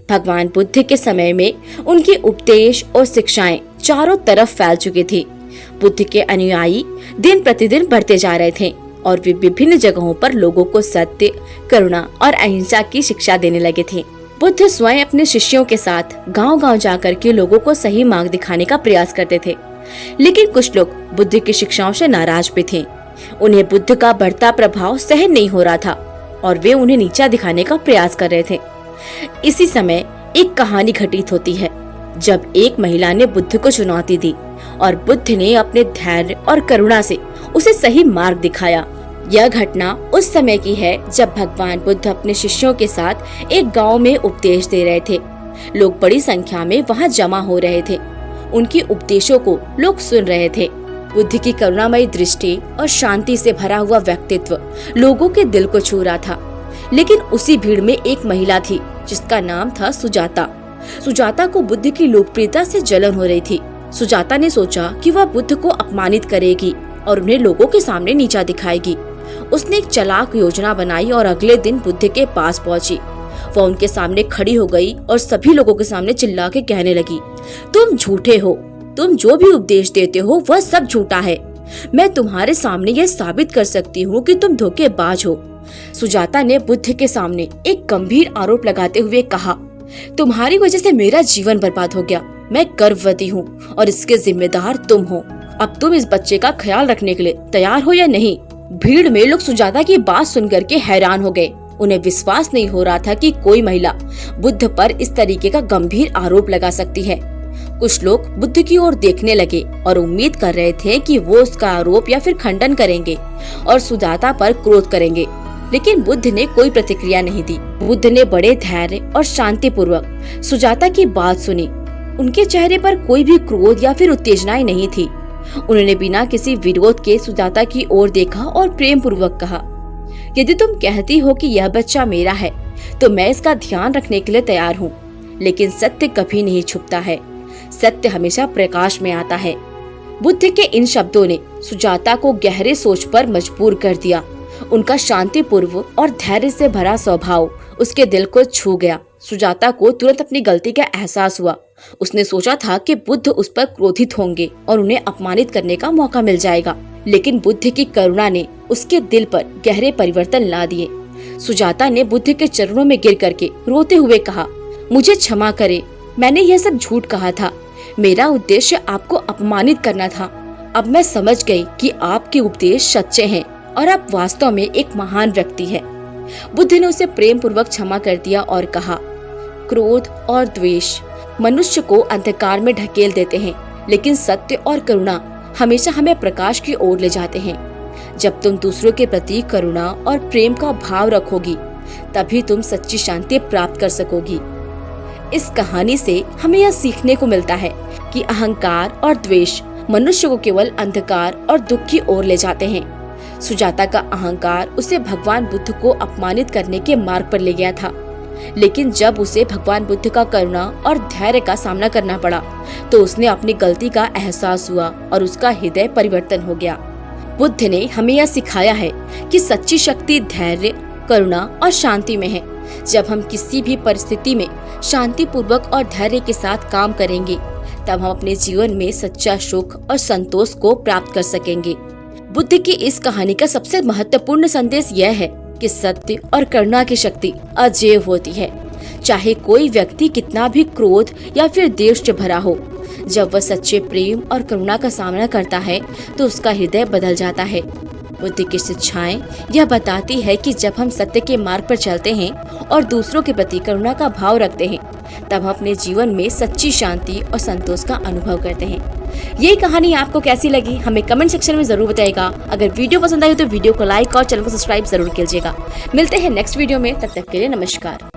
भगवान बुद्ध के समय में उनकी उपदेश और शिक्षाएं चारों तरफ फैल चुकी थी। बुद्ध के अनुयायी दिन प्रतिदिन बढ़ते जा रहे थे और वे विभिन्न जगहों पर लोगों को सत्य, करुणा और अहिंसा की शिक्षा देने लगे थे। बुद्ध स्वयं अपने शिष्यों के साथ गांव-गांव जाकर के लोगों को सही मार्ग दिखाने का प्रयास करते थे, लेकिन कुछ लोग बुद्ध की शिक्षाओं से नाराज भी थे। उन्हें बुद्ध का बढ़ता प्रभाव सहन नहीं हो रहा था और वे उन्हें नीचा दिखाने का प्रयास कर रहे थे। इसी समय एक कहानी घटित होती है जब एक महिला ने बुद्ध को चुनौती दी और बुद्ध ने अपने धैर्य और करुणा से उसे सही मार्ग दिखाया। यह घटना उस समय की है जब भगवान बुद्ध अपने शिष्यों के साथ एक गांव में उपदेश दे रहे थे। लोग बड़ी संख्या में वहां जमा हो रहे थे। उनके उपदेशों को लोग सुन रहे थे। बुद्ध की करुणामयी दृष्टि और शांति से भरा हुआ व्यक्तित्व लोगों के दिल को छू रहा था। लेकिन उसी भीड़ में एक महिला थी जिसका नाम था सुजाता। सुजाता को बुद्ध की लोकप्रियता से जलन हो रही थी। सुजाता ने सोचा कि वह बुद्ध को अपमानित करेगी और उन्हें लोगों के सामने नीचा दिखाएगी। उसने एक चालाक योजना बनाई और अगले दिन बुद्ध के पास पहुंची। वह उनके सामने खड़ी हो गई और सभी लोगों के सामने चिल्ला के कहने लगी, तुम झूठे हो, तुम जो भी उपदेश देते हो वह सब झूठा है। मैं तुम्हारे सामने यह साबित कर सकती हूँ कि तुम धोखेबाज हो। सुजाता ने बुद्ध के सामने एक गंभीर आरोप लगाते हुए कहा, तुम्हारी वजह से मेरा जीवन बर्बाद हो गया। मैं गर्भवती हूँ और इसके जिम्मेदार तुम हो। अब तुम इस बच्चे का ख्याल रखने के लिए तैयार हो या नहीं? भीड़ में लोग सुजाता की बात सुनकर के हैरान हो गए। उन्हें विश्वास नहीं हो रहा था कि कोई महिला बुद्ध पर इस तरीके का गंभीर आरोप लगा सकती है। कुछ लोग बुद्ध की ओर देखने लगे और उम्मीद कर रहे थे कि वो उसका आरोप या फिर खंडन करेंगे और सुजाता पर क्रोध करेंगे, लेकिन बुद्ध ने कोई प्रतिक्रिया नहीं दी। बुद्ध ने बड़े धैर्य और शांति पूर्वक सुजाता की बात सुनी। उनके चेहरे पर कोई भी क्रोध या फिर उत्तेजनाएं नहीं थी। उन्होंने बिना किसी विरोध के सुजाता की ओर देखा और प्रेम पूर्वक कहा, यदि तुम कहती हो कि यह बच्चा मेरा है तो मैं इसका ध्यान रखने के लिए तैयार हूँ। लेकिन सत्य कभी नहीं छुपता है, सत्य हमेशा प्रकाश में आता है। बुद्ध के इन शब्दों ने सुजाता को गहरे सोच पर मजबूर कर दिया। उनका शांतिपूर्व और धैर्य से भरा स्वभाव उसके दिल को छू गया। सुजाता को तुरंत अपनी गलती का एहसास हुआ। उसने सोचा था कि बुद्ध उस पर क्रोधित होंगे और उन्हें अपमानित करने का मौका मिल जाएगा, लेकिन बुद्ध की करुणा ने उसके दिल पर गहरे परिवर्तन ला दिए। सुजाता ने बुद्ध के चरणों में गिर करके रोते हुए कहा, मुझे क्षमा करे, मैंने यह सब झूठ कहा था। मेरा उद्देश्य आपको अपमानित करना था। अब मैं समझ गई कि आपके उपदेश सच्चे हैं और आप वास्तव में एक महान व्यक्ति है। बुद्ध ने उसे प्रेम पूर्वक क्षमा कर दिया और कहा, क्रोध और द्वेष मनुष्य को अंधकार में ढकेल देते हैं, लेकिन सत्य और करुणा हमेशा हमें प्रकाश की ओर ले जाते हैं। जब तुम दूसरों के प्रति करुणा और प्रेम का भाव रखोगी, तभी तुम सच्ची शांति प्राप्त कर सकोगी। इस कहानी से हमें यह सीखने को मिलता है कि अहंकार और द्वेष मनुष्य को केवल अंधकार और दुख की ओर ले जाते हैं। सुजाता का अहंकार उसे भगवान बुद्ध को अपमानित करने के मार्ग पर ले गया था, लेकिन जब उसे भगवान बुद्ध का करुणा और धैर्य का सामना करना पड़ा तो उसने अपनी गलती का एहसास हुआ और उसका हृदय परिवर्तन हो गया। बुद्ध ने हमें यह सिखाया है कि सच्ची शक्ति धैर्य, करुणा और शांति में है। जब हम किसी भी परिस्थिति में शांति पूर्वक और धैर्य के साथ काम करेंगे, तब हम अपने जीवन में सच्चा सुख और संतोष को प्राप्त कर सकेंगे। बुद्ध की इस कहानी का सबसे महत्वपूर्ण संदेश यह है कि सत्य और करुणा की शक्ति अजेय होती है। चाहे कोई व्यक्ति कितना भी क्रोध या फिर द्वेष से भरा हो, जब वह सच्चे प्रेम और करुणा का सामना करता है तो उसका हृदय बदल जाता है। बुद्ध की शिक्षाएं यह बताती है कि जब हम सत्य के मार्ग पर चलते हैं और दूसरों के प्रति करुणा का भाव रखते हैं, तब हम अपने जीवन में सच्ची शांति और संतोष का अनुभव करते हैं। ये कहानी आपको कैसी लगी हमें कमेंट सेक्शन में जरूर बताइएगा। अगर वीडियो पसंद आई तो वीडियो को लाइक और चैनल को सब्सक्राइब जरूर कीजिएगा। मिलते हैं नेक्स्ट वीडियो में, तब तक के लिए नमस्कार।